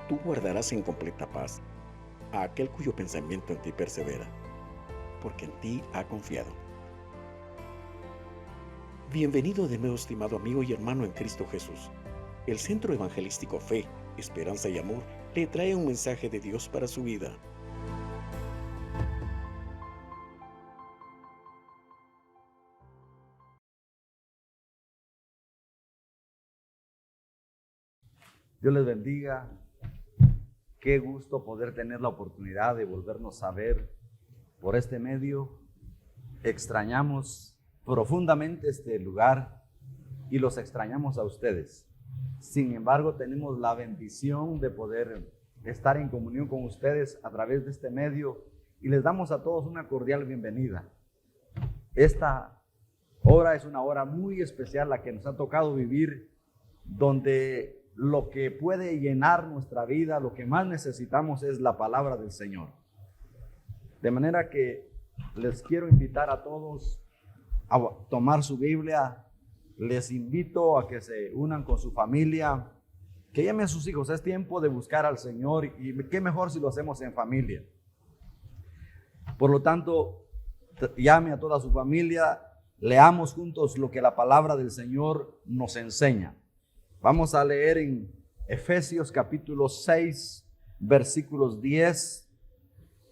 tú guardarás en completa paz a aquel cuyo pensamiento en ti persevera, porque en ti ha confiado. Bienvenido de nuevo, estimado amigo y hermano en Cristo Jesús. El Centro Evangelístico Fe, Esperanza y Amor le trae un mensaje de Dios para su vida. Dios les bendiga. Qué gusto poder tener la oportunidad de volvernos a ver por este medio. Extrañamos profundamente este lugar y los extrañamos a ustedes. Sin embargo, tenemos la bendición de poder estar en comunión con ustedes a través de este medio y les damos a todos una cordial bienvenida. Esta hora es una hora muy especial la que nos ha tocado vivir, donde lo que puede llenar nuestra vida, lo que más necesitamos es la palabra del Señor. De manera que les quiero invitar a todos a tomar su Biblia. Les invito a que se unan con su familia, que llamen a sus hijos. Es tiempo de buscar al Señor y qué mejor si lo hacemos en familia. Por lo tanto, llame a toda su familia, leamos juntos lo que la palabra del Señor nos enseña. Vamos a leer en Efesios capítulo 6, versículos 10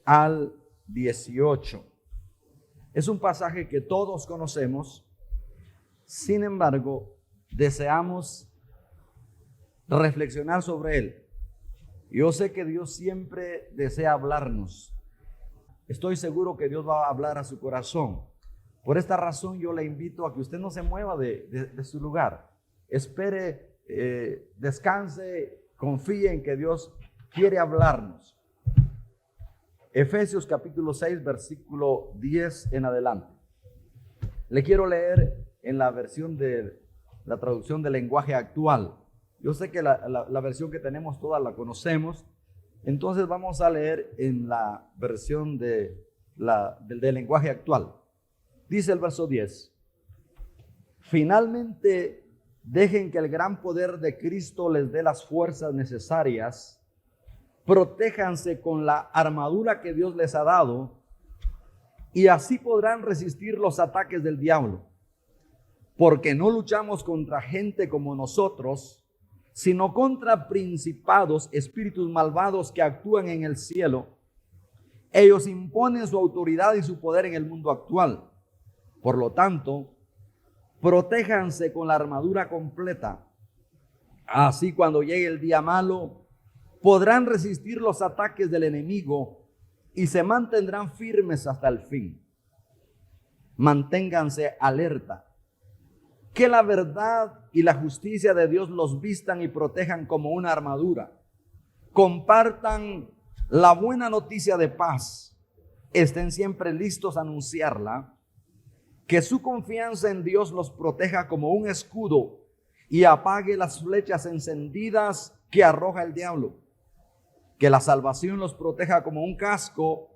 al 18. Es un pasaje que todos conocemos, sin embargo, deseamos reflexionar sobre él. Yo sé que Dios siempre desea hablarnos. Estoy seguro que Dios va a hablar a su corazón. Por esta razón yo le invito a que usted no se mueva de su lugar. Espere, descanse, confíe en que Dios quiere hablarnos. Efesios capítulo 6, versículo 10 en adelante. Le quiero leer en la versión de la traducción del lenguaje actual. Yo sé que la versión que tenemos todas la conocemos, entonces vamos a leer en la versión del lenguaje actual. Dice el verso 10: finalmente, dejen que el gran poder de Cristo les dé las fuerzas necesarias. Protéjanse con la armadura que Dios les ha dado y así podrán resistir los ataques del diablo. Porque no luchamos contra gente como nosotros, sino contra principados, espíritus malvados que actúan en el cielo. Ellos imponen su autoridad y su poder en el mundo actual. Por lo tanto, protéjanse con la armadura completa. Así cuando llegue el día malo, podrán resistir los ataques del enemigo y se mantendrán firmes hasta el fin. Manténganse alerta. Que la verdad y la justicia de Dios los vistan y protejan como una armadura. Compartan la buena noticia de paz. Estén siempre listos a anunciarla. Que su confianza en Dios los proteja como un escudo y apague las flechas encendidas que arroja el diablo. Que la salvación los proteja como un casco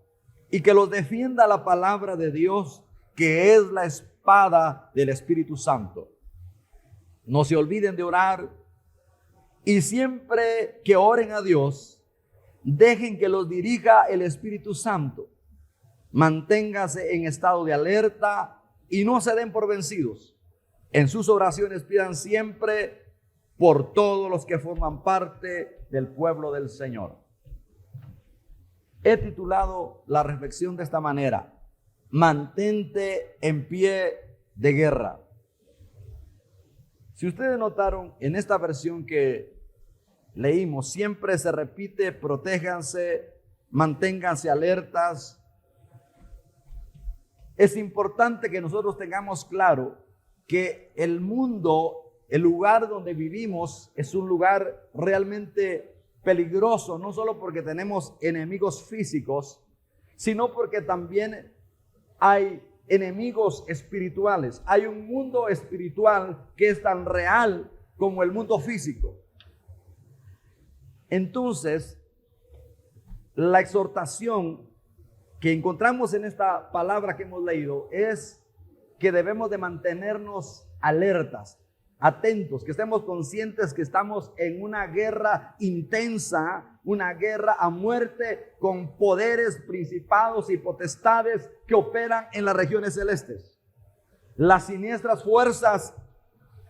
y que los defienda la palabra de Dios, que es la espada del Espíritu Santo. No se olviden de orar y siempre que oren a Dios, dejen que los dirija el Espíritu Santo. Manténganse en estado de alerta y no se den por vencidos. En sus oraciones pidan siempre por todos los que forman parte del pueblo del Señor. He titulado la reflexión de esta manera: mantente en pie de guerra. Si ustedes notaron, en esta versión que leímos, siempre se repite: protéjanse, manténganse alertas. Es importante que nosotros tengamos claro que el mundo, el lugar donde vivimos, es un lugar realmente peligroso, no solo porque tenemos enemigos físicos, sino porque también hay enemigos espirituales. Hay un mundo espiritual que es tan real como el mundo físico. Entonces, la exhortación que encontramos en esta palabra que hemos leído es que debemos de mantenernos alertas. atentos, que estemos conscientes que estamos en una guerra intensa, una guerra a muerte con poderes, principados y potestades que operan en las regiones celestes. Las siniestras fuerzas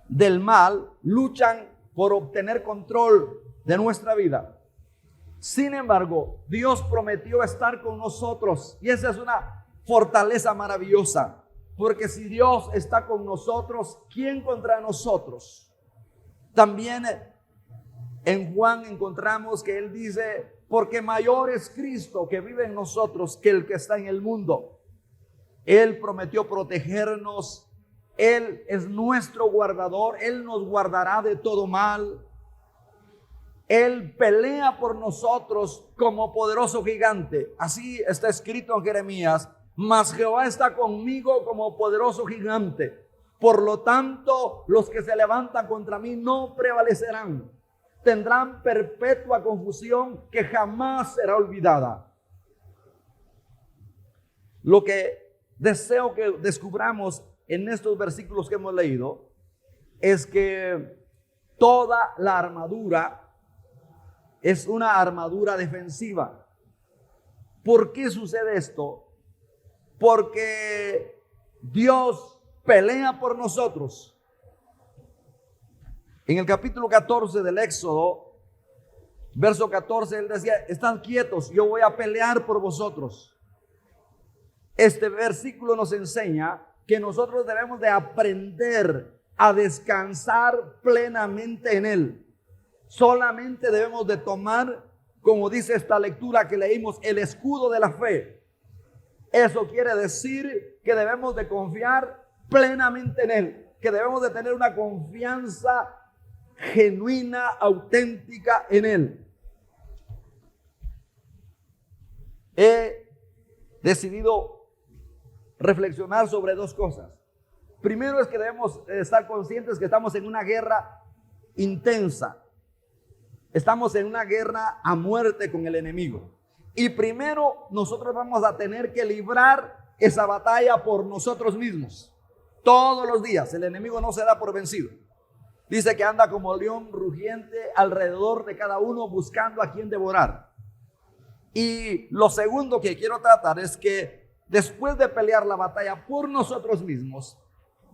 del mal luchan por obtener control de nuestra vida. Sin embargo, Dios prometió estar con nosotros y esa es una fortaleza maravillosa. Porque si Dios está con nosotros, ¿quién contra nosotros? También en Juan encontramos que él dice, porque mayor es Cristo que vive en nosotros que el que está en el mundo. Él prometió protegernos, Él es nuestro guardador, Él nos guardará de todo mal. Él pelea por nosotros como poderoso gigante. Así está escrito en Jeremías. Mas Jehová está conmigo como poderoso gigante. Por lo tanto, los que se levantan contra mí no prevalecerán. Tendrán perpetua confusión que jamás será olvidada. Lo que deseo que descubramos en estos versículos que hemos leído es que toda la armadura es una armadura defensiva. ¿Por qué sucede esto? Porque Dios pelea por nosotros. En el capítulo 14 del Éxodo, verso 14, él decía, estad quietos, yo voy a pelear por vosotros. Este versículo nos enseña que nosotros debemos de aprender a descansar plenamente en Él. Solamente debemos de tomar, como dice esta lectura que leímos, el escudo de la fe. Eso quiere decir que debemos de confiar plenamente en Él, que debemos de tener una confianza genuina, auténtica en Él. He decidido reflexionar sobre dos cosas. Primero es que debemos estar conscientes que estamos en una guerra intensa. Estamos en una guerra a muerte con el enemigo. Y primero nosotros vamos a tener que librar esa batalla por nosotros mismos. Todos los días el enemigo no se da por vencido. Dice que anda como león rugiente alrededor de cada uno buscando a quien devorar. Y lo segundo que quiero tratar es que después de pelear la batalla por nosotros mismos,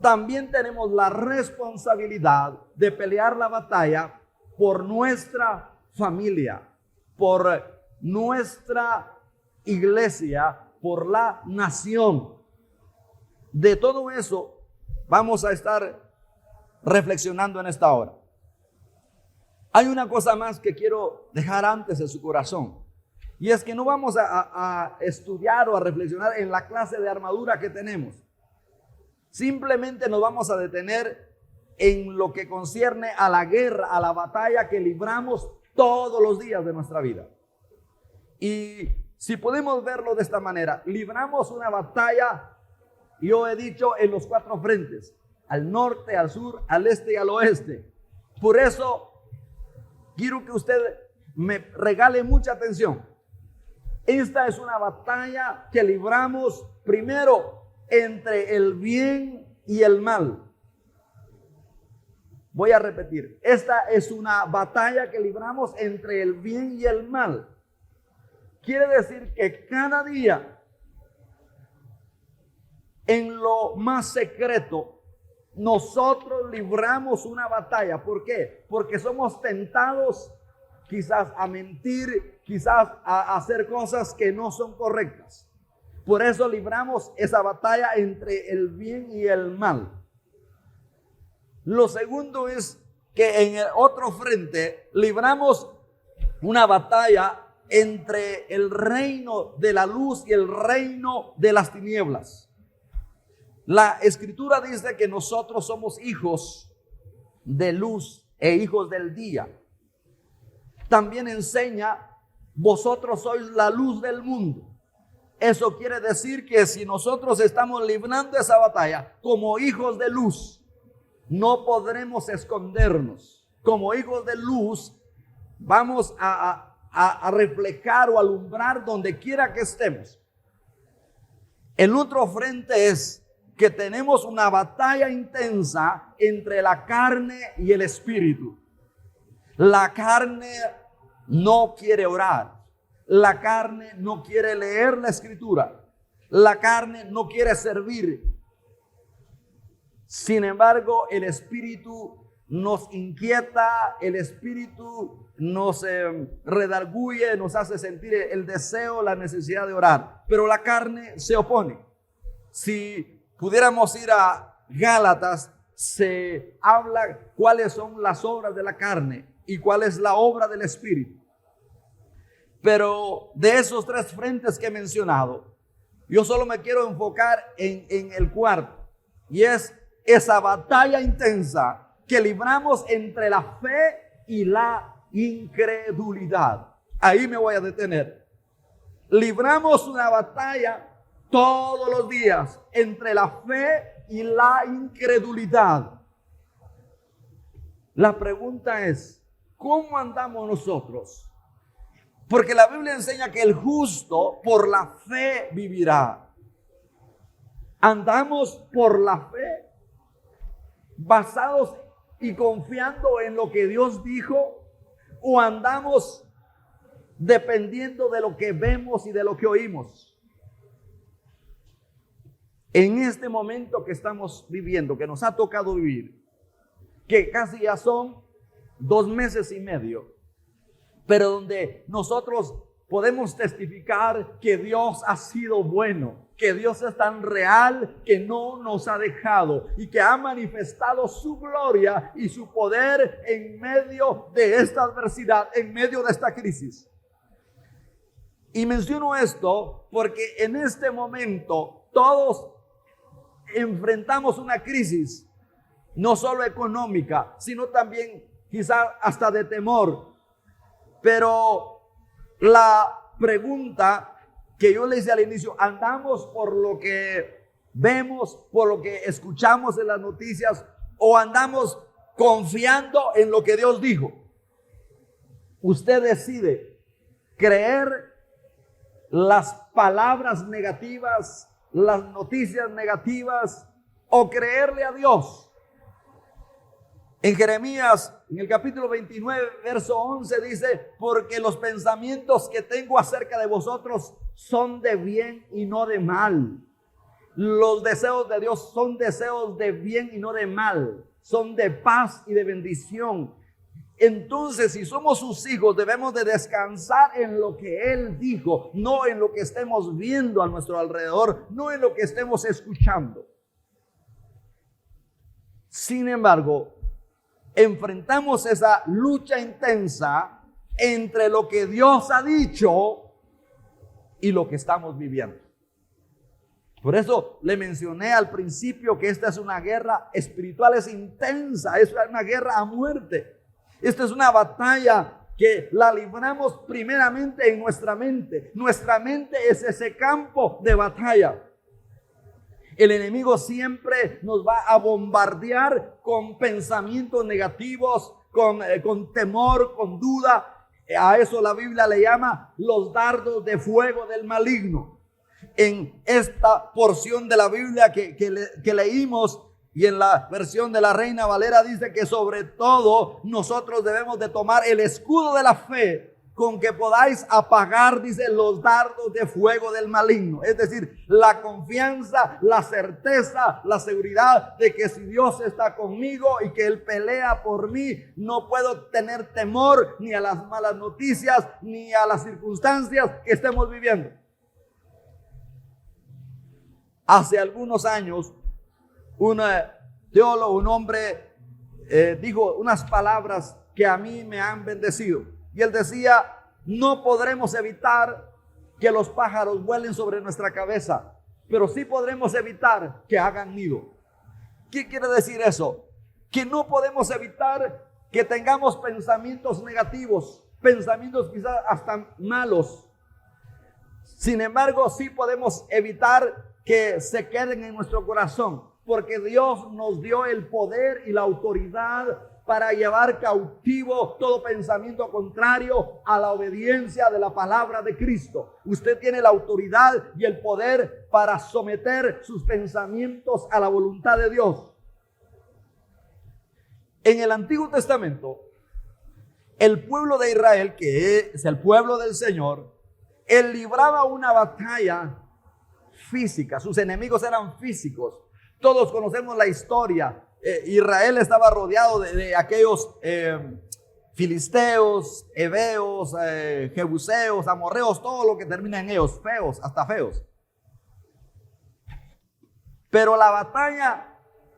también tenemos la responsabilidad de pelear la batalla por nuestra familia, por nuestra iglesia, por la nación. De todo eso vamos a estar reflexionando en esta hora. Hay una cosa más que quiero dejar antes en su corazón, y es que no vamos a estudiar o a reflexionar en la clase de armadura que tenemos. Simplemente nos vamos a detener en lo que concierne a la guerra, a la batalla que libramos todos los días de nuestra vida. Y si podemos verlo de esta manera, libramos una batalla, yo he dicho, en los 4 frentes: al norte, al sur, al este y al oeste. Por eso quiero que usted me regale mucha atención. Esta es una batalla que libramos primero entre el bien y el mal. Voy a repetir, esta es una batalla que libramos entre el bien y el mal. Quiere decir que cada día, en lo más secreto, nosotros libramos una batalla. ¿Por qué? Porque somos tentados quizás a mentir, quizás a hacer cosas que no son correctas. Por eso libramos esa batalla entre el bien y el mal. Lo segundo es que en el otro frente libramos una batalla entre el reino de la luz y el reino de las tinieblas. La Escritura dice que nosotros somos hijos de luz e hijos del día. También enseña, vosotros sois la luz del mundo. Eso quiere decir que si nosotros estamos librando esa batalla como hijos de luz, no podremos escondernos. Como hijos de luz vamos a reflejar o alumbrar donde quiera que estemos. El otro frente es que tenemos una batalla intensa entre la carne y el espíritu. La carne no quiere orar. La carne no quiere leer la escritura. La carne no quiere servir. Sin embargo, el espíritu nos inquieta, el espíritu nos redarguye, nos hace sentir el deseo, la necesidad de orar. Pero la carne se opone. Si pudiéramos ir a Gálatas, se habla cuáles son las obras de la carne y cuál es la obra del espíritu. Pero de esos tres frentes que he mencionado, yo solo me quiero enfocar en el cuarto, y es esa batalla intensa que libramos entre la fe y la incredulidad. Ahí me voy a detener. Libramos una batalla todos los días entre la fe y la incredulidad. La pregunta es, ¿cómo andamos nosotros? Porque la Biblia enseña que el justo por la fe vivirá. ¿Andamos por la fe, basados y confiando en lo que Dios dijo? ¿O andamos dependiendo de lo que vemos y de lo que oímos? En este momento que estamos viviendo, que nos ha tocado vivir, que casi ya son 2 meses y medio, pero donde nosotros podemos testificar que Dios ha sido bueno, que Dios es tan real que no nos ha dejado y que ha manifestado su gloria y su poder en medio de esta adversidad, en medio de esta crisis. Y menciono esto porque en este momento todos enfrentamos una crisis, no solo económica, sino también quizá hasta de temor. Pero la pregunta que yo le hice al inicio, ¿andamos por lo que vemos, por lo que escuchamos en las noticias, o andamos confiando en lo que Dios dijo? Usted decide creer las palabras negativas, las noticias negativas, o creerle a Dios. En Jeremías, en el capítulo 29, verso 11 dice, porque los pensamientos que tengo acerca de vosotros son de bien y no de mal. Los deseos de Dios son deseos de bien y no de mal, son de paz y de bendición. Entonces, si somos sus hijos, debemos de descansar en lo que Él dijo, no en lo que estemos viendo a nuestro alrededor, no en lo que estemos escuchando. Sin embargo, enfrentamos esa lucha intensa entre lo que Dios ha dicho y lo que estamos viviendo. Por eso le mencioné al principio que esta es una guerra espiritual, es intensa, es una guerra a muerte. Esta es una batalla que la libramos primeramente en nuestra mente. Nuestra mente es ese campo de batalla. El enemigo siempre nos va a bombardear con pensamientos negativos, con temor, con duda. A eso la Biblia le llama los dardos de fuego del maligno. En esta porción de la Biblia que leímos, y en la versión de la Reina Valera dice que sobre todo nosotros debemos de tomar el escudo de la fe con que podáis apagar, dice, los dardos de fuego del maligno. Es decir, la confianza, la certeza, la seguridad de que si Dios está conmigo y que Él pelea por mí, no puedo tener temor ni a las malas noticias ni a las circunstancias que estemos viviendo. Hace algunos años, un teólogo, un hombre, dijo unas palabras que a mí me han bendecido. Y él decía, no podremos evitar que los pájaros vuelen sobre nuestra cabeza, pero sí podremos evitar que hagan nido. ¿Qué quiere decir eso? Que no podemos evitar que tengamos pensamientos negativos, pensamientos quizás hasta malos. Sin embargo, sí podemos evitar que se queden en nuestro corazón, porque Dios nos dio el poder y la autoridad para llevar cautivo todo pensamiento contrario a la obediencia de la palabra de Cristo. Usted tiene la autoridad y el poder para someter sus pensamientos a la voluntad de Dios. En el Antiguo Testamento, el pueblo de Israel, que es el pueblo del Señor, él libraba una batalla física. Sus enemigos eran físicos. Todos conocemos la historia. Israel estaba rodeado de aquellos filisteos, heveos, jebuseos, amorreos, todo lo que termina en ellos, feos, hasta feos. Pero la batalla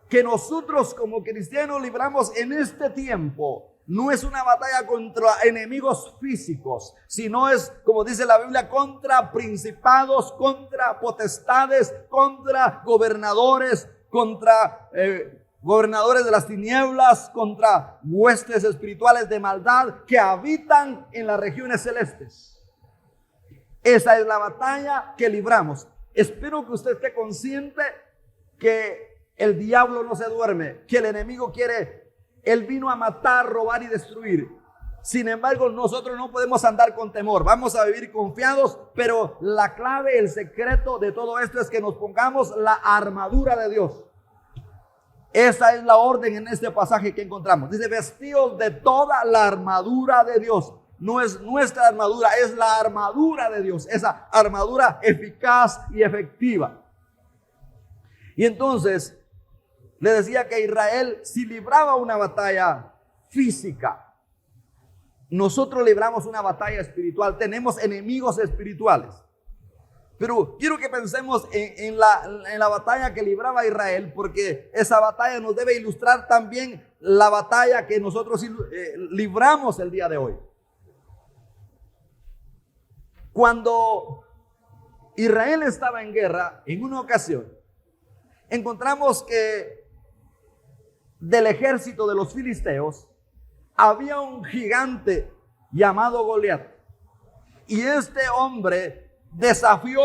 que nosotros como cristianos libramos en este tiempo no es una batalla contra enemigos físicos, sino es, como dice la Biblia, contra principados, contra potestades, contra gobernadores, contra gobernadores de las tinieblas, contra huestes espirituales de maldad que habitan en las regiones celestes. Esa es la batalla que libramos. Espero que usted esté consciente que el diablo no se duerme, que el enemigo quiere, él vino a matar, robar y destruir. Sin embargo, nosotros no podemos andar con temor, vamos a vivir confiados, pero la clave, el secreto de todo esto es que nos pongamos la armadura de Dios. Esa es la orden en este pasaje que encontramos. Dice, vestidos de toda la armadura de Dios. No es nuestra armadura, es la armadura de Dios, esa armadura eficaz y efectiva. Y entonces, le decía que Israel si libraba una batalla física, nosotros libramos una batalla espiritual, tenemos enemigos espirituales. Pero quiero que pensemos en la batalla que libraba Israel, porque esa batalla nos debe ilustrar también la batalla que nosotros libramos el día de hoy. Cuando Israel estaba en guerra, en una ocasión, encontramos que del ejército de los filisteos había un gigante llamado Goliat. Y este hombre desafió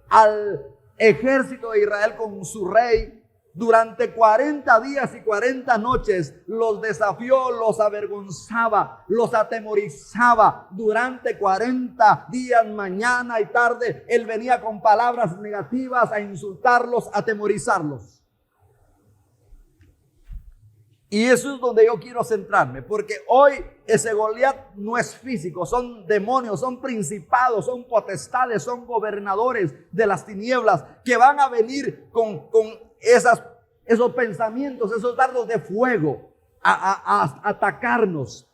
al ejército de Israel con su rey. Durante 40 días y 40 noches los desafió, los avergonzaba, los atemorizaba. Durante 40 días, mañana y tarde, él venía con palabras negativas a insultarlos, a atemorizarlos. Y eso es donde yo quiero centrarme, porque hoy ese Goliat no es físico, son demonios, son principados, son potestades, son gobernadores de las tinieblas que van a venir con esos pensamientos, esos dardos de fuego a atacarnos.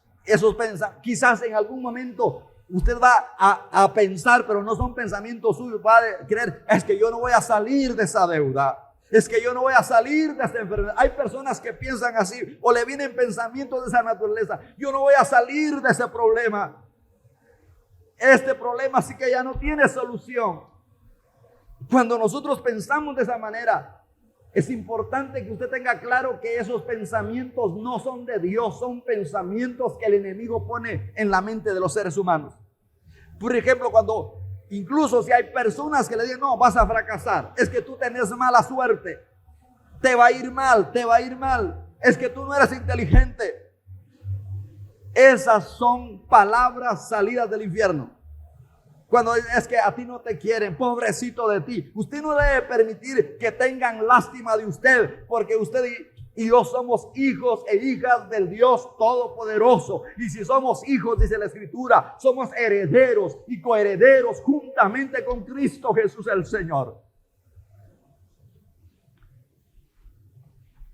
Quizás en algún momento usted va a pensar, pero no son pensamientos suyos, va a creer, es que yo no voy a salir de esa deuda. Es que yo no voy a salir de esta enfermedad. Hay personas que piensan así o le vienen pensamientos de esa naturaleza. Yo no voy a salir de ese problema. Este problema sí que ya no tiene solución. Cuando nosotros pensamos de esa manera, es importante que usted tenga claro que esos pensamientos no son de Dios, son pensamientos que el enemigo pone en la mente de los seres humanos. Por ejemplo, incluso si hay personas que le dicen, no, vas a fracasar, es que tú tenés mala suerte, te va a ir mal, es que tú no eres inteligente. Esas son palabras salidas del infierno. Cuando es que a ti no te quieren, pobrecito de ti. Usted no debe permitir que tengan lástima de usted, porque usted y yo somos hijos e hijas del Dios Todopoderoso. Y si somos hijos, dice la Escritura, somos herederos y coherederos juntamente con Cristo Jesús el Señor.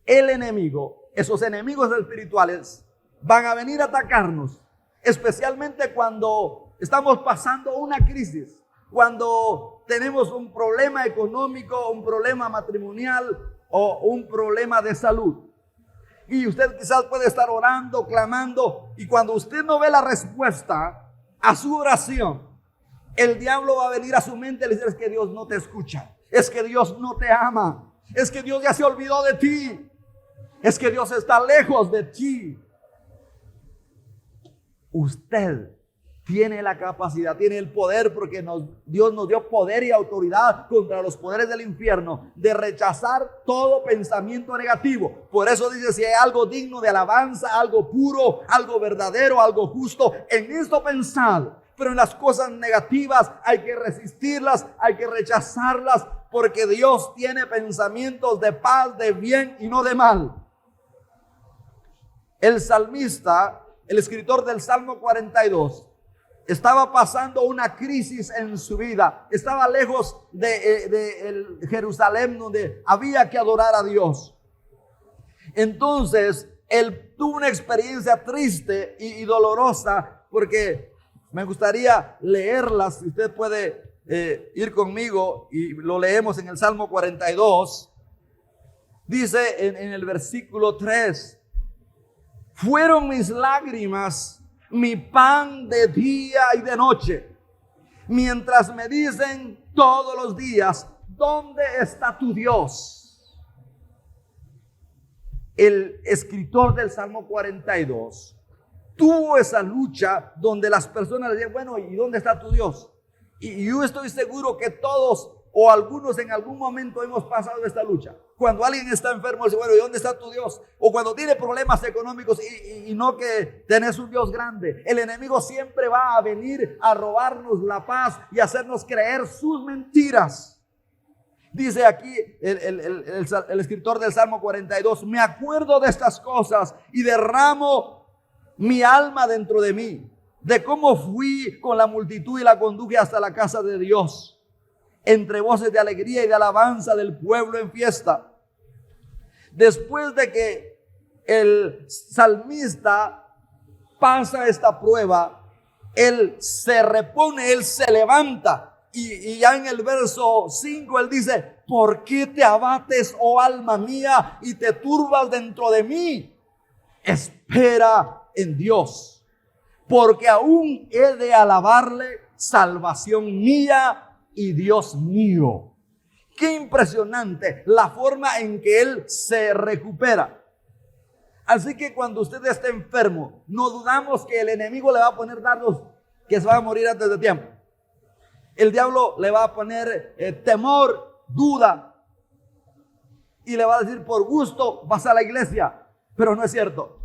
El enemigo, esos enemigos espirituales, van a venir a atacarnos, especialmente cuando estamos pasando una crisis, cuando tenemos un problema económico, un problema matrimonial o un problema de salud. Y usted quizás puede estar orando, clamando, y cuando usted no ve la respuesta a su oración, el diablo va a venir a su mente y le dice, es que Dios no te escucha, es que Dios no te ama, es que Dios ya se olvidó de ti, es que Dios está lejos de ti. Usted tiene la capacidad, tiene el poder, porque Dios nos dio poder y autoridad contra los poderes del infierno, de rechazar todo pensamiento negativo. Por eso dice, si hay algo digno de alabanza, algo puro, algo verdadero, algo justo, en esto pensad. Pero en las cosas negativas hay que resistirlas, hay que rechazarlas, porque Dios tiene pensamientos de paz, de bien y no de mal. El salmista, el escritor del Salmo 42, estaba pasando una crisis en su vida. Estaba lejos de Jerusalén, donde había que adorar a Dios. Entonces, él tuvo una experiencia triste y dolorosa, porque me gustaría leerlas. Si usted puede ir conmigo y lo leemos en el Salmo 42. Dice en el versículo 3: fueron mis lágrimas mi pan de día y de noche, mientras me dicen todos los días, ¿dónde está tu Dios? El escritor del Salmo 42 tuvo esa lucha donde las personas le decían, bueno, ¿y dónde está tu Dios? Y yo estoy seguro que todos o algunos en algún momento hemos pasado esta lucha. Cuando alguien está enfermo, dice, bueno, ¿y dónde está tu Dios? O cuando tiene problemas económicos y no que tenés un Dios grande. El enemigo siempre va a venir a robarnos la paz y hacernos creer sus mentiras. Dice aquí el escritor del Salmo 42, me acuerdo de estas cosas y derramo mi alma dentro de mí, de cómo fui con la multitud y la conduje hasta la casa de Dios, entre voces de alegría y de alabanza del pueblo en fiesta. Después de que el salmista pasa esta prueba, él se repone, él se levanta. Y ya en el verso 5 él dice, ¿por qué te abates, oh alma mía, y te turbas dentro de mí? Espera en Dios, porque aún he de alabarle, salvación mía y Dios mío. Qué impresionante la forma en que él se recupera. Así que cuando usted esté enfermo, no dudamos que el enemigo le va a poner dardos que se va a morir antes de tiempo. El diablo le va a poner temor, duda, y le va a decir, por gusto vas a la iglesia, pero no es cierto.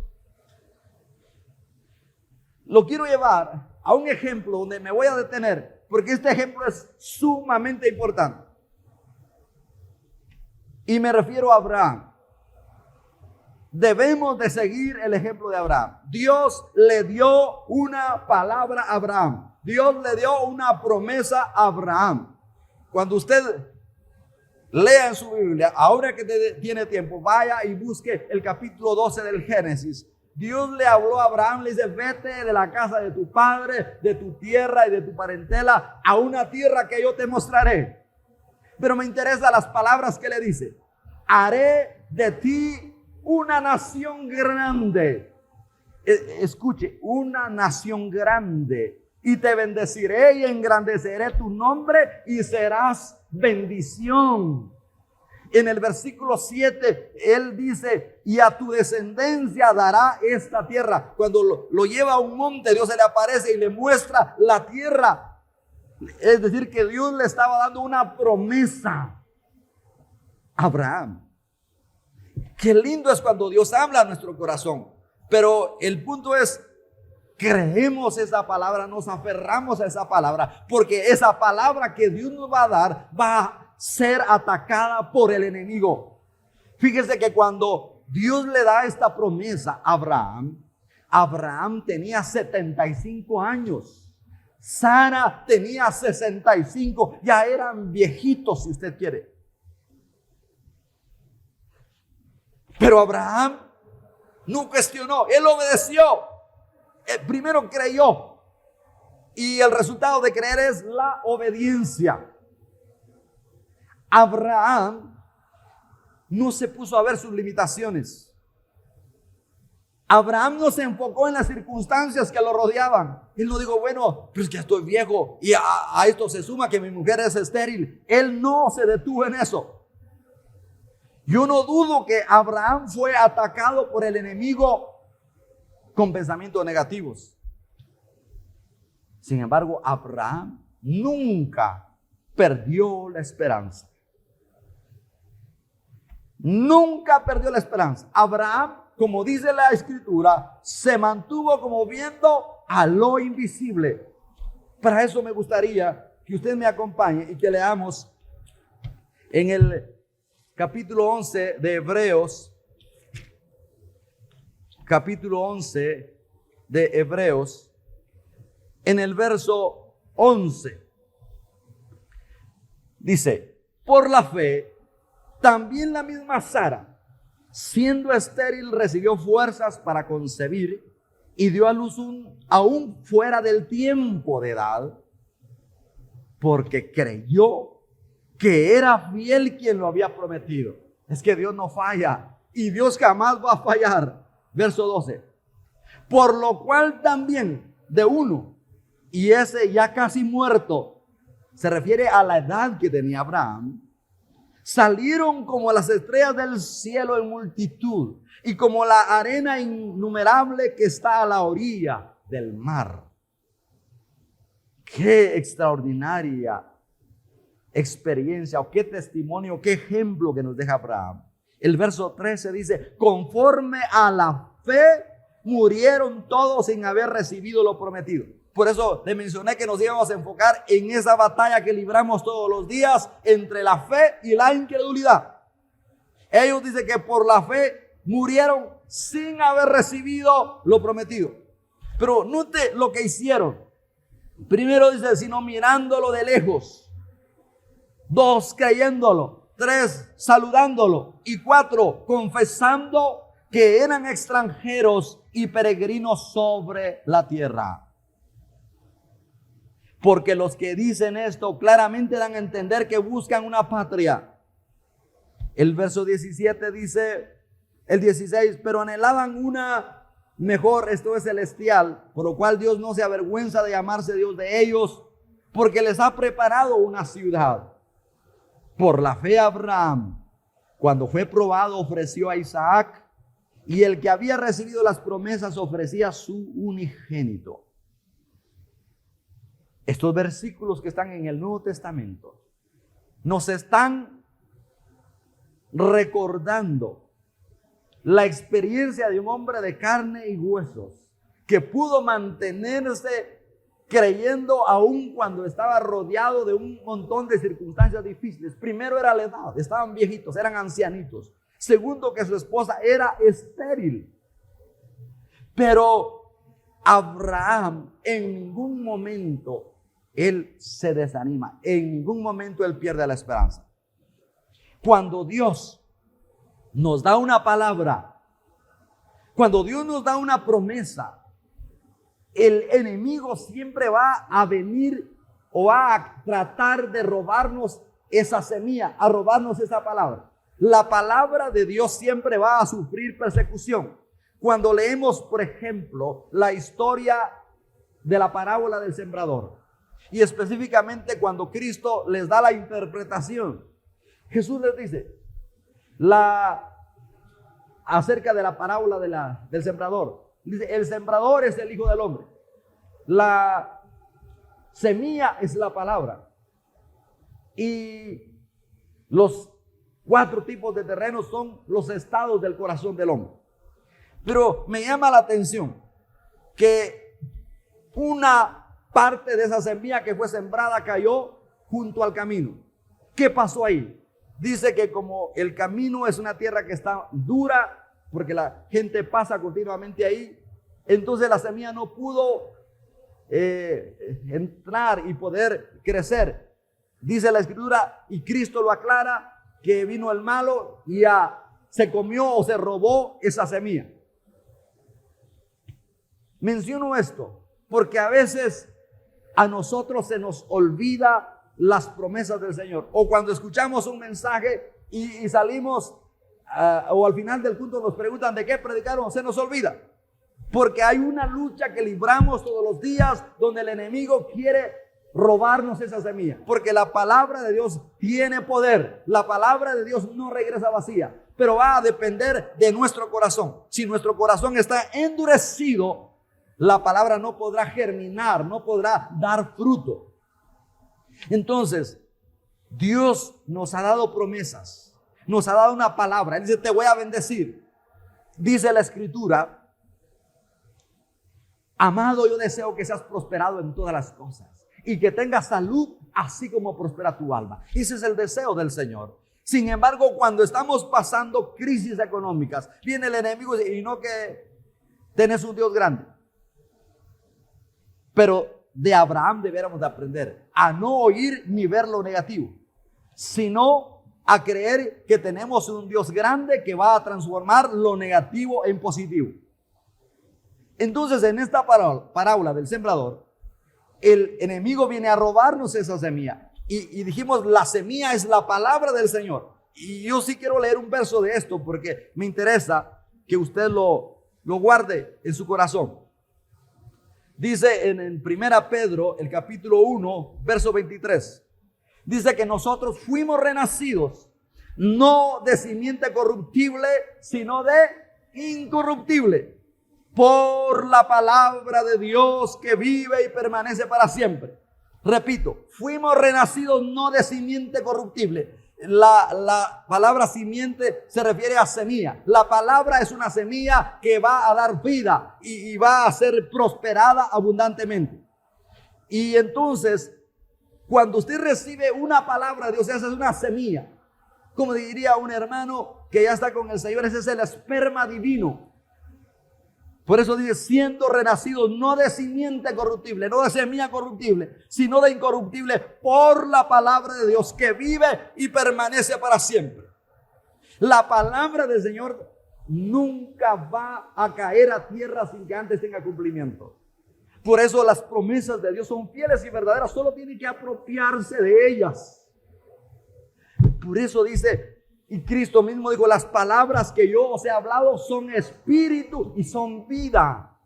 Lo quiero llevar a un ejemplo donde me voy a detener, porque este ejemplo es sumamente importante. Y me refiero a Abraham. Debemos de seguir el ejemplo de Abraham. Dios le dio una palabra a Abraham. Dios le dio una promesa a Abraham. Cuando usted lea en su Biblia, ahora que tiene tiempo, vaya y busque el capítulo 12 del Génesis. Dios le habló a Abraham, le dice, vete de la casa de tu padre, de tu tierra y de tu parentela a una tierra que yo te mostraré. Pero me interesan las palabras que le dice. Haré de ti una nación grande. Escuche, una nación grande. Y te bendeciré y engrandeceré tu nombre y serás bendición. En el versículo 7, él dice, y a tu descendencia dará esta tierra. Cuando lo lleva a un monte, Dios se le aparece y le muestra la tierra. Es decir, que Dios le estaba dando una promesa a Abraham. Qué lindo es cuando Dios habla a nuestro corazón. Pero el punto es, creemos esa palabra, nos aferramos a esa palabra, porque esa palabra que Dios nos va a dar va a ser atacada por el enemigo. Fíjese que cuando Dios le da esta promesa a Abraham, Abraham tenía 75 años. Sara tenía 65, ya eran viejitos si usted quiere. Pero Abraham no cuestionó, él obedeció. Primero creyó. Y el resultado de creer es la obediencia. Abraham no se puso a ver sus limitaciones. Abraham no se enfocó en las circunstancias que lo rodeaban. Él no dijo, bueno, pues que estoy viejo y a esto se suma que mi mujer es estéril. Él no se detuvo en eso. Yo no dudo que Abraham fue atacado por el enemigo con pensamientos negativos. Sin embargo, Abraham nunca perdió la esperanza. Nunca perdió la esperanza. Abraham, como dice la Escritura, se mantuvo como viendo a lo invisible. Para eso me gustaría que usted me acompañe y que leamos en el capítulo 11 de Hebreos. Capítulo 11 de Hebreos, en el verso 11. Dice: por la fe, también la misma Sara, siendo estéril, recibió fuerzas para concebir y dio a luz aún fuera del tiempo de edad, porque creyó que era fiel quien lo había prometido. Es que Dios no falla y Dios jamás va a fallar. Verso 12. Por lo cual también de uno, y ese ya casi muerto, se refiere a la edad que tenía Abraham, salieron como las estrellas del cielo en multitud y como la arena innumerable que está a la orilla del mar. Qué extraordinaria experiencia, o qué testimonio, qué ejemplo que nos deja Abraham. El verso 13 dice: conforme a la fe murieron todos sin haber recibido lo prometido. Por eso le mencioné que nos íbamos a enfocar en esa batalla que libramos todos los días entre la fe y la incredulidad. Ellos dicen que por la fe murieron sin haber recibido lo prometido. Pero note lo que hicieron. Primero dice: sino mirándolo de lejos. 2, creyéndolo. 3, saludándolo. Y 4, confesando que eran extranjeros y peregrinos sobre la tierra. Porque los que dicen esto claramente dan a entender que buscan una patria. El verso 17 dice, el 16, pero anhelaban una mejor, esto es celestial, por lo cual Dios no se avergüenza de llamarse Dios de ellos, porque les ha preparado una ciudad. Por la fe Abraham, cuando fue probado, ofreció a Isaac, y el que había recibido las promesas ofrecía su unigénito. Estos versículos que están en el Nuevo Testamento nos están recordando la experiencia de un hombre de carne y huesos que pudo mantenerse creyendo aún cuando estaba rodeado de un montón de circunstancias difíciles. Primero era la edad, estaban viejitos, eran ancianitos. Segundo, que su esposa era estéril. Pero Abraham en ningún momento él se desanima, en ningún momento él pierde la esperanza. Cuando Dios nos da una palabra, cuando Dios nos da una promesa, el enemigo siempre va a venir o va a tratar de robarnos esa semilla, a robarnos esa palabra. La palabra de Dios siempre va a sufrir persecución. Cuando leemos, por ejemplo, la historia de la parábola del sembrador, y específicamente cuando Cristo les da la interpretación, Jesús les dice acerca de la parábola del sembrador. Dice: el sembrador es el Hijo del Hombre. La semilla es la palabra. Y los 4 tipos de terrenos son los estados del corazón del hombre. Pero me llama la atención que una parte de esa semilla que fue sembrada cayó junto al camino. ¿Qué pasó ahí? Dice que como el camino es una tierra que está dura, porque la gente pasa continuamente ahí, entonces la semilla no pudo entrar y poder crecer. Dice la Escritura, y Cristo lo aclara, que vino el malo y se comió o se robó esa semilla. Menciono esto porque a veces a nosotros se nos olvida las promesas del Señor. O cuando escuchamos un mensaje y salimos o al final del culto nos preguntan de qué predicaron, se nos olvida. Porque hay una lucha que libramos todos los días donde el enemigo quiere robarnos esa semilla. Porque la palabra de Dios tiene poder. La palabra de Dios no regresa vacía, pero va a depender de nuestro corazón. Si nuestro corazón está endurecido, la palabra no podrá germinar, no podrá dar fruto. Entonces, Dios nos ha dado promesas, nos ha dado una palabra. Él dice, te voy a bendecir. Dice la Escritura, amado, yo deseo que seas prosperado en todas las cosas y que tengas salud, así como prospera tu alma. Ese es el deseo del Señor. Sin embargo, cuando estamos pasando crisis económicas, viene el enemigo y no que tenés un Dios grande. Pero de Abraham debiéramos de aprender a no oír ni ver lo negativo, sino a creer que tenemos un Dios grande que va a transformar lo negativo en positivo. Entonces, en esta parábola del sembrador, el enemigo viene a robarnos esa semilla. Y dijimos, la semilla es la palabra del Señor. Y yo sí quiero leer un verso de esto porque me interesa que usted lo guarde en su corazón. Dice en 1 Pedro, el capítulo 1, verso 23. Dice que nosotros fuimos renacidos, no de simiente corruptible, sino de incorruptible, por la palabra de Dios que vive y permanece para siempre. Repito, fuimos renacidos no de simiente corruptible. La palabra simiente se refiere a semilla. La palabra es una semilla que va a dar vida y va a ser prosperada abundantemente. Y entonces, cuando usted recibe una palabra de Dios, esa es una semilla. Como diría un hermano que ya está con el Señor, ese es el esperma divino. Por eso dice, siendo renacidos no de simiente corruptible, no de semilla corruptible, sino de incorruptible por la palabra de Dios que vive y permanece para siempre. La palabra del Señor nunca va a caer a tierra sin que antes tenga cumplimiento. Por eso las promesas de Dios son fieles y verdaderas, solo tiene que apropiarse de ellas. Por eso dice, y Cristo mismo dijo, las palabras que yo os he hablado son espíritu y son vida.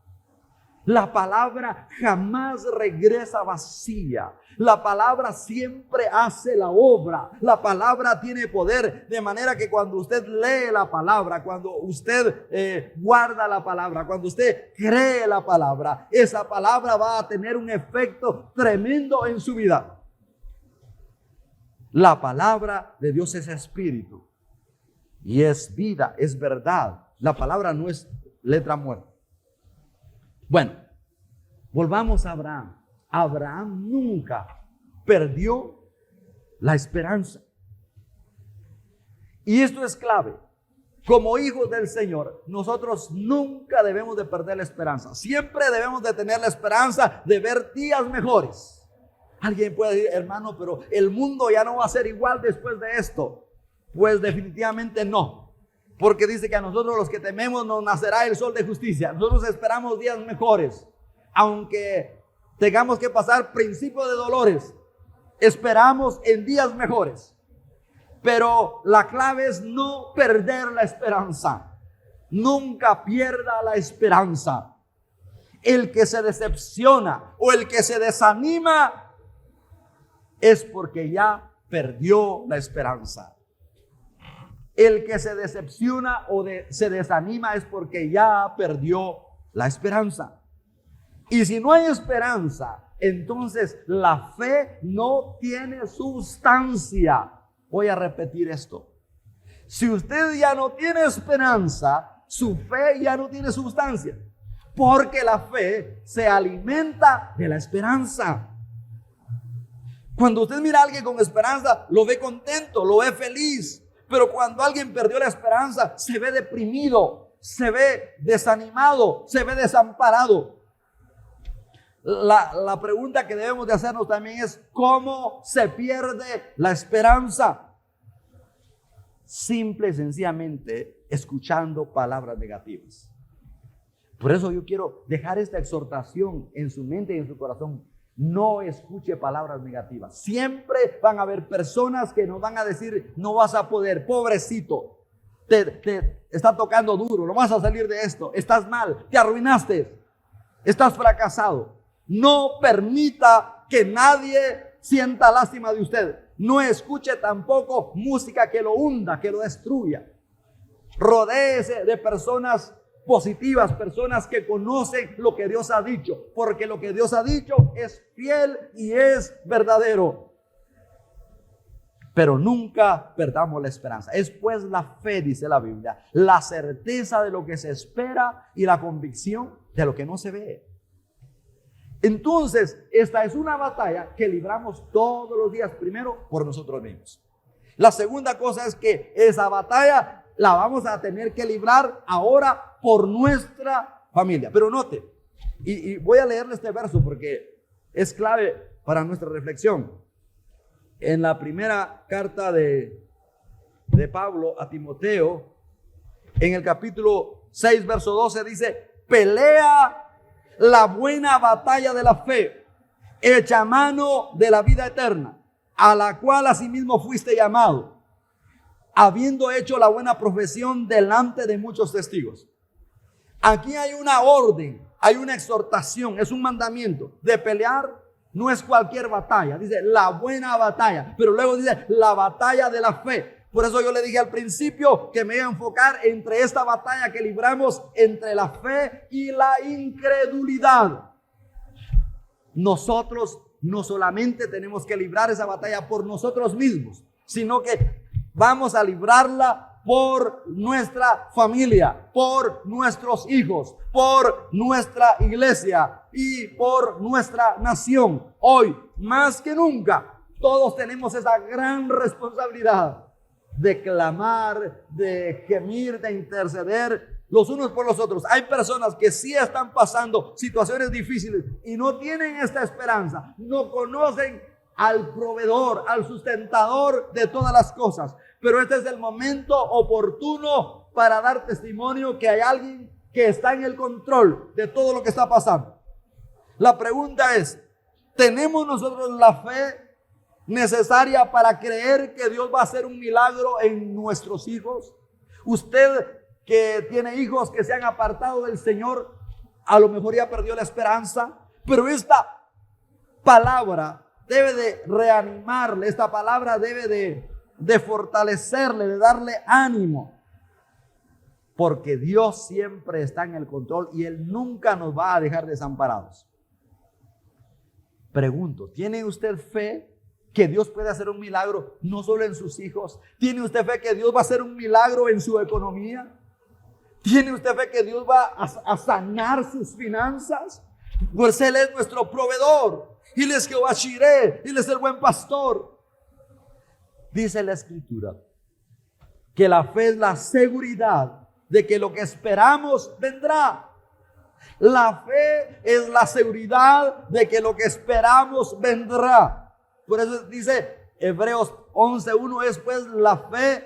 La palabra jamás regresa vacía. La palabra siempre hace la obra. La palabra tiene poder, de manera que cuando usted lee la palabra, cuando usted guarda la palabra, cuando usted cree la palabra, esa palabra va a tener un efecto tremendo en su vida. La palabra de Dios es espíritu y es vida, es verdad. La palabra no es letra muerta. Bueno, volvamos a Abraham. Abraham nunca perdió la esperanza. Y esto es clave. Como hijos del Señor, nosotros nunca debemos de perder la esperanza. Siempre debemos de tener la esperanza de ver días mejores. Alguien puede decir, hermano, pero el mundo ya no va a ser igual después de esto. Pues definitivamente no. Porque dice que a nosotros los que tememos nos nacerá el sol de justicia. Nosotros esperamos días mejores. Aunque tengamos que pasar principios de dolores, esperamos en días mejores. Pero la clave es no perder la esperanza. Nunca pierda la esperanza. El que se decepciona o el que se desanima es porque ya perdió la esperanza. El que se decepciona o se desanima es porque ya perdió la esperanza. Y si no hay esperanza, entonces la fe no tiene sustancia. Voy a repetir esto. Si usted ya no tiene esperanza, su fe ya no tiene sustancia. Porque la fe se alimenta de la esperanza. Cuando usted mira a alguien con esperanza, lo ve contento, lo ve feliz. Pero cuando alguien perdió la esperanza, se ve deprimido, se ve desanimado, se ve desamparado. La pregunta que debemos de hacernos también es, ¿cómo se pierde la esperanza? Simple y sencillamente escuchando palabras negativas. Por eso yo quiero dejar esta exhortación en su mente y en su corazón. No escuche palabras negativas. Siempre van a haber personas que nos van a decir, no vas a poder, pobrecito, te está tocando duro, no vas a salir de esto, estás mal, te arruinaste, estás fracasado. No permita que nadie sienta lástima de usted. No escuche tampoco música que lo hunda, que lo destruya. Rodéese de personas positivas, personas que conocen lo que Dios ha dicho, porque lo que Dios ha dicho es fiel y es verdadero. Pero nunca perdamos la esperanza. Es pues la fe, dice la Biblia, la certeza de lo que se espera y la convicción de lo que no se ve. Entonces, esta es una batalla que libramos todos los días, primero por nosotros mismos. La segunda cosa es que esa batalla la vamos a tener que librar ahora por nuestra familia. Pero note, y voy a leerle este verso porque es clave para nuestra reflexión. En la primera carta de Pablo a Timoteo, en el capítulo 6, verso 12, dice: pelea la buena batalla de la fe, echa mano de la vida eterna, a la cual asimismo fuiste llamado, habiendo hecho la buena profesión delante de muchos testigos. Aquí hay una orden, hay una exhortación, es un mandamiento de pelear. No es cualquier batalla, dice la buena batalla, pero luego dice la batalla de la fe. Por eso yo le dije al principio que me iba a enfocar entre esta batalla que libramos entre la fe y la incredulidad. Nosotros no solamente tenemos que librar esa batalla por nosotros mismos, sino que vamos a librarla por nuestra familia, por nuestros hijos, por nuestra iglesia y por nuestra nación. Hoy, más que nunca, todos tenemos esa gran responsabilidad de clamar, de gemir, de interceder los unos por los otros. Hay personas que sí están pasando situaciones difíciles y no tienen esta esperanza, no conocen al proveedor, al sustentador de todas las cosas. Pero este es el momento oportuno para dar testimonio que hay alguien que está en el control de todo lo que está pasando. La pregunta es, ¿tenemos nosotros la fe necesaria para creer que Dios va a hacer un milagro en nuestros hijos? Usted que tiene hijos que se han apartado del Señor, a lo mejor ya perdió la esperanza, pero esta palabra debe de reanimarle, esta palabra debe de fortalecerle, de darle ánimo, porque Dios siempre está en el control y Él nunca nos va a dejar desamparados. Pregunto, ¿tiene usted fe que Dios puede hacer un milagro no solo en sus hijos? ¿Tiene usted fe que Dios va a hacer un milagro en su economía? ¿Tiene usted fe que Dios va a sanar sus finanzas? Pues Él es nuestro proveedor. Él es Jehová Shireh, Él es el buen pastor. Dice la Escritura que la fe es la seguridad de que lo que esperamos vendrá. La fe es la seguridad de que lo que esperamos vendrá. Por eso dice Hebreos 11:1, es pues la fe,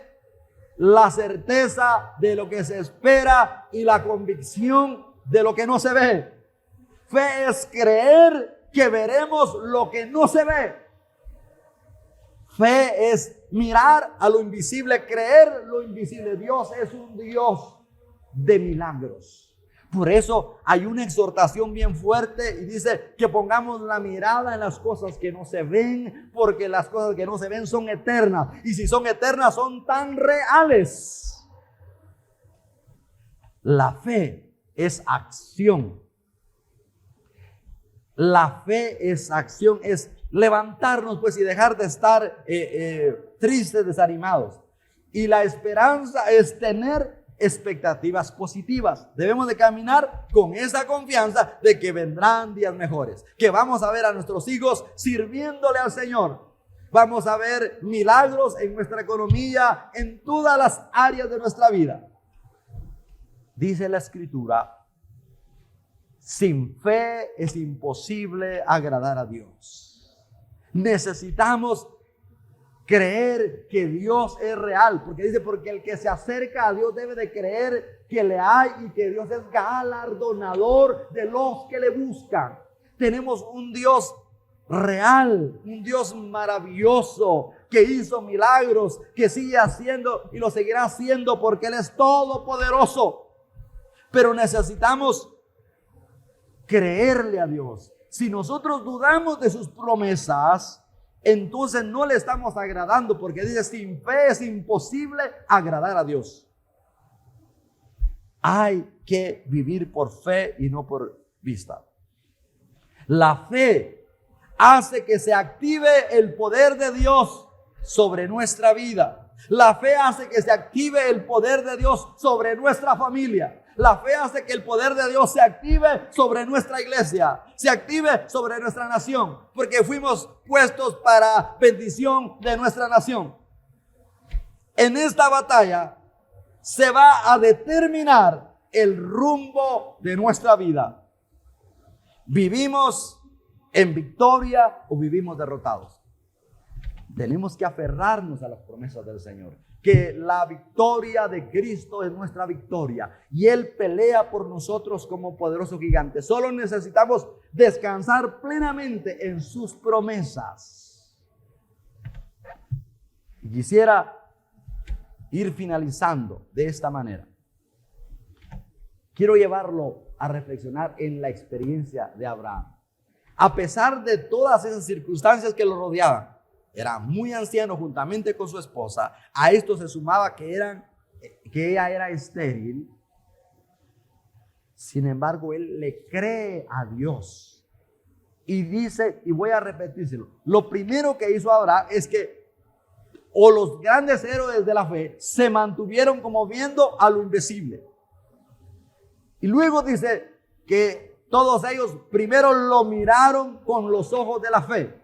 la certeza de lo que se espera y la convicción de lo que no se ve. Fe es creer que veremos lo que no se ve. Fe es mirar a lo invisible, creer lo invisible. Dios es un Dios de milagros. Por eso hay una exhortación bien fuerte y dice que pongamos la mirada en las cosas que no se ven, porque las cosas que no se ven son eternas. Y si son eternas, son tan reales. La fe es acción. La fe es acción, es levantarnos pues y dejar de estar tristes, desanimados. Y la esperanza es tener expectativas positivas. Debemos de caminar con esa confianza de que vendrán días mejores, que vamos a ver a nuestros hijos sirviéndole al Señor. Vamos a ver milagros en nuestra economía, en todas las áreas de nuestra vida. Dice la Escritura: sin fe es imposible agradar a Dios. Necesitamos creer que Dios es real, porque dice, porque el que se acerca a Dios debe de creer que le hay y que Dios es galardonador de los que le buscan. Tenemos un Dios real, un Dios maravilloso que hizo milagros, que sigue haciendo y lo seguirá haciendo porque Él es todopoderoso. Pero necesitamos creerle a Dios. Si nosotros dudamos de sus promesas, entonces no le estamos agradando, porque dice, sin fe es imposible agradar a Dios. Hay que vivir por fe y no por vista. La fe hace que se active el poder de Dios sobre nuestra vida. La fe hace que se active el poder de Dios sobre nuestra familia. La fe hace que el poder de Dios se active sobre nuestra iglesia, se active sobre nuestra nación, porque fuimos puestos para bendición de nuestra nación. En esta batalla se va a determinar el rumbo de nuestra vida. ¿Vivimos en victoria o vivimos derrotados? Tenemos que aferrarnos a las promesas del Señor, que la victoria de Cristo es nuestra victoria y Él pelea por nosotros como poderoso gigante. Solo necesitamos descansar plenamente en sus promesas. Y quisiera ir finalizando de esta manera. Quiero llevarlo a reflexionar en la experiencia de Abraham. A pesar de todas esas circunstancias que lo rodeaban, era muy anciano juntamente con su esposa. A esto se sumaba que ella era estéril. Sin embargo, él le cree a Dios. Y dice, y voy a repetírselo, lo primero que hizo Abraham es que los grandes héroes de la fe se mantuvieron como viendo a lo invisible. Y luego dice que todos ellos primero lo miraron con los ojos de la fe.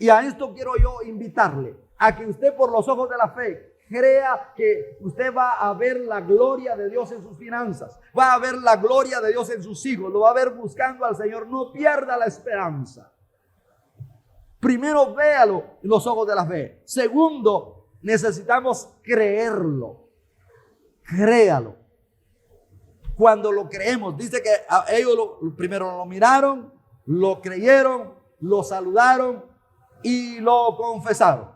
Y a esto quiero yo invitarle, a que usted por los ojos de la fe crea que usted va a ver la gloria de Dios en sus finanzas, va a ver la gloria de Dios en sus hijos, lo va a ver buscando al Señor. No pierda la esperanza. Primero véalo en los ojos de la fe. Segundo, necesitamos creerlo. Créalo. Cuando lo creemos, dice que ellos primero lo miraron, lo creyeron, lo saludaron y lo confesaron.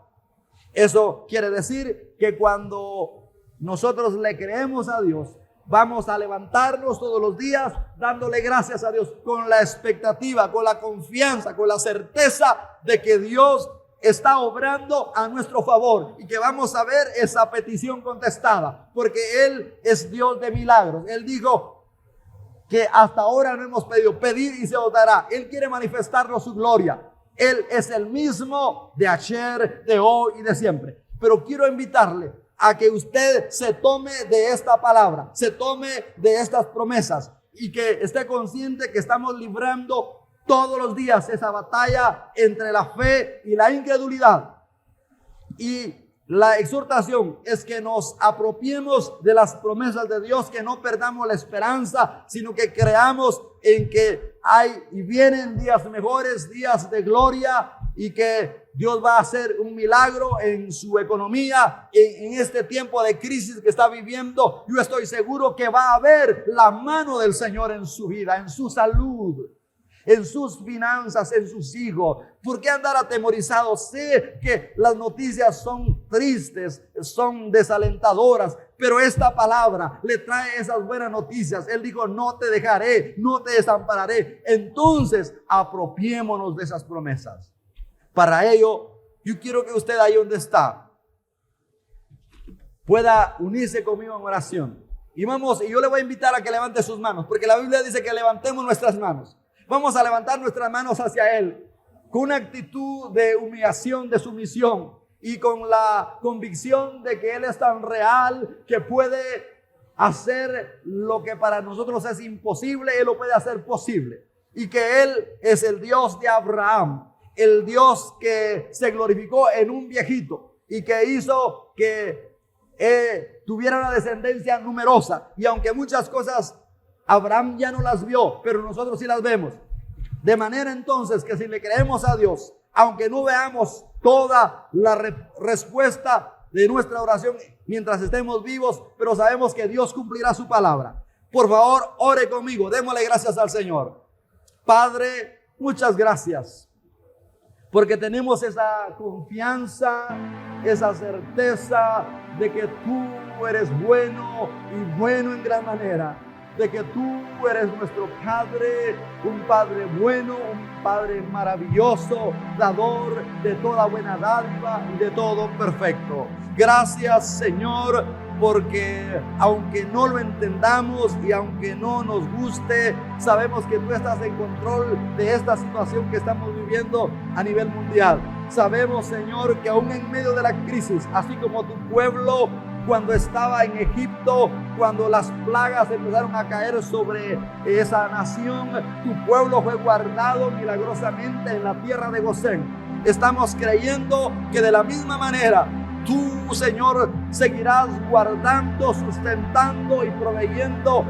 Eso quiere decir que cuando nosotros le creemos a Dios, vamos a levantarnos todos los días dándole gracias a Dios con la expectativa, con la confianza, con la certeza de que Dios está obrando a nuestro favor y que vamos a ver esa petición contestada, porque Él es Dios de milagros. Él dijo que hasta ahora no hemos pedido, pedir y se os dará. Él quiere manifestarnos su gloria. Él es el mismo de ayer, de hoy y de siempre. Pero quiero invitarle a que usted se tome de esta palabra, se tome de estas promesas y que esté consciente que estamos librando todos los días esa batalla entre la fe y la incredulidad. Y la exhortación es que nos apropiemos de las promesas de Dios, que no perdamos la esperanza, sino que creamos en que hay y vienen días mejores, días de gloria, y que Dios va a hacer un milagro en su economía, en este tiempo de crisis que está viviendo. Yo estoy seguro que va a haber la mano del Señor en su vida, en su salud, en sus finanzas, en sus hijos. ¿Por qué andar atemorizado? Sé que las noticias son tristes, son desalentadoras, pero esta palabra le trae esas buenas noticias. Él dijo, no te dejaré, no te desampararé. Entonces, apropiémonos de esas promesas. Para ello, yo quiero que usted ahí donde está pueda unirse conmigo en oración. Y yo le voy a invitar a que levante sus manos, porque la Biblia dice que levantemos nuestras manos. Vamos a levantar nuestras manos hacia Él con una actitud de humillación, de sumisión y con la convicción de que Él es tan real que puede hacer lo que para nosotros es imposible. Él lo puede hacer posible, y que Él es el Dios de Abraham, el Dios que se glorificó en un viejito y que hizo que tuviera una descendencia numerosa. Y aunque muchas cosas Abraham ya no las vio, pero nosotros sí las vemos. De manera entonces que si le creemos a Dios, aunque no veamos toda la respuesta de nuestra oración mientras estemos vivos, pero sabemos que Dios cumplirá su palabra. Por favor, ore conmigo, démosle gracias al Señor. Padre, muchas gracias, porque tenemos esa confianza, esa certeza de que tú eres bueno y bueno en gran manera. De que tú eres nuestro Padre, un Padre bueno, un Padre maravilloso, dador de toda buena dádiva y de todo perfecto. Gracias, Señor, porque aunque no lo entendamos y aunque no nos guste, sabemos que tú estás en control de esta situación que estamos viviendo a nivel mundial. Sabemos, Señor, que aún en medio de la crisis, así como tu pueblo cuando estaba en Egipto, cuando las plagas empezaron a caer sobre esa nación, tu pueblo fue guardado milagrosamente en la tierra de Gosén. Estamos creyendo que de la misma manera tú, Señor, seguirás guardando, sustentando y proveyendo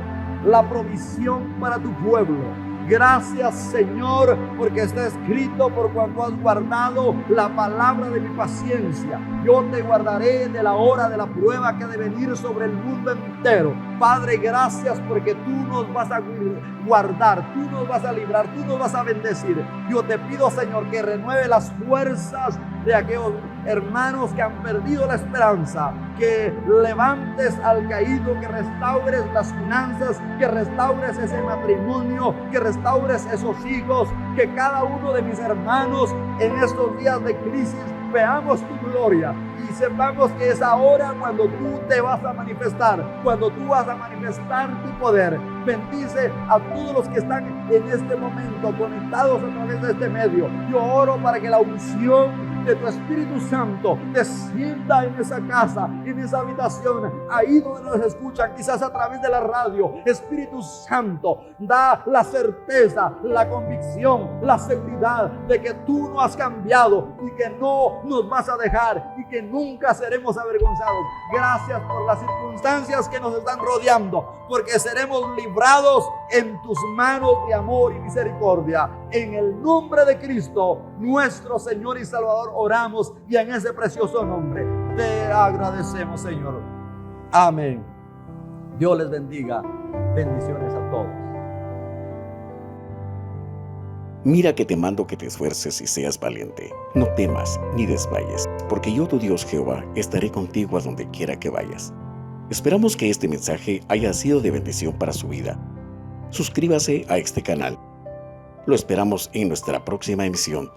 la provisión para tu pueblo. Gracias, Señor, porque está escrito: por cuanto has guardado la palabra de mi paciencia, yo te guardaré de la hora de la prueba que ha de venir sobre el mundo entero. Padre, gracias porque tú nos vas a guardar, tú nos vas a librar, tú nos vas a bendecir. Yo te pido, Señor, que renueve las fuerzas de aquellos hermanos que han perdido la esperanza, que levantes al caído, que restaures las finanzas, que restaures ese matrimonio, que restaures esos hijos, que cada uno de mis hermanos en estos días de crisis veamos tu gloria y sepamos que es ahora cuando tú te vas a manifestar, cuando tú vas a manifestar tu poder. Bendice a todos los que están en este momento conectados a través de este medio. Yo oro para que la unción de tu Espíritu Santo descienda en esa casa, en esa habitación, ahí donde nos escuchan, quizás a través de la radio. Espíritu Santo, da la certeza, la convicción, la seguridad de que tú no has cambiado y que no nos vas a dejar y que nunca seremos avergonzados. Gracias por las circunstancias que nos están rodeando, porque seremos librados en tus manos de amor y misericordia. En el nombre de Cristo, nuestro Señor y Salvador, oramos y en ese precioso nombre te agradecemos, Señor. Amén. Dios les bendiga. Bendiciones a todos. Mira que te mando que te esfuerces y seas valiente. No temas ni desmayes, porque yo, tu Dios Jehová, estaré contigo a donde quiera que vayas. Esperamos que este mensaje haya sido de bendición para su vida. Suscríbase a este canal. Lo esperamos en nuestra próxima emisión.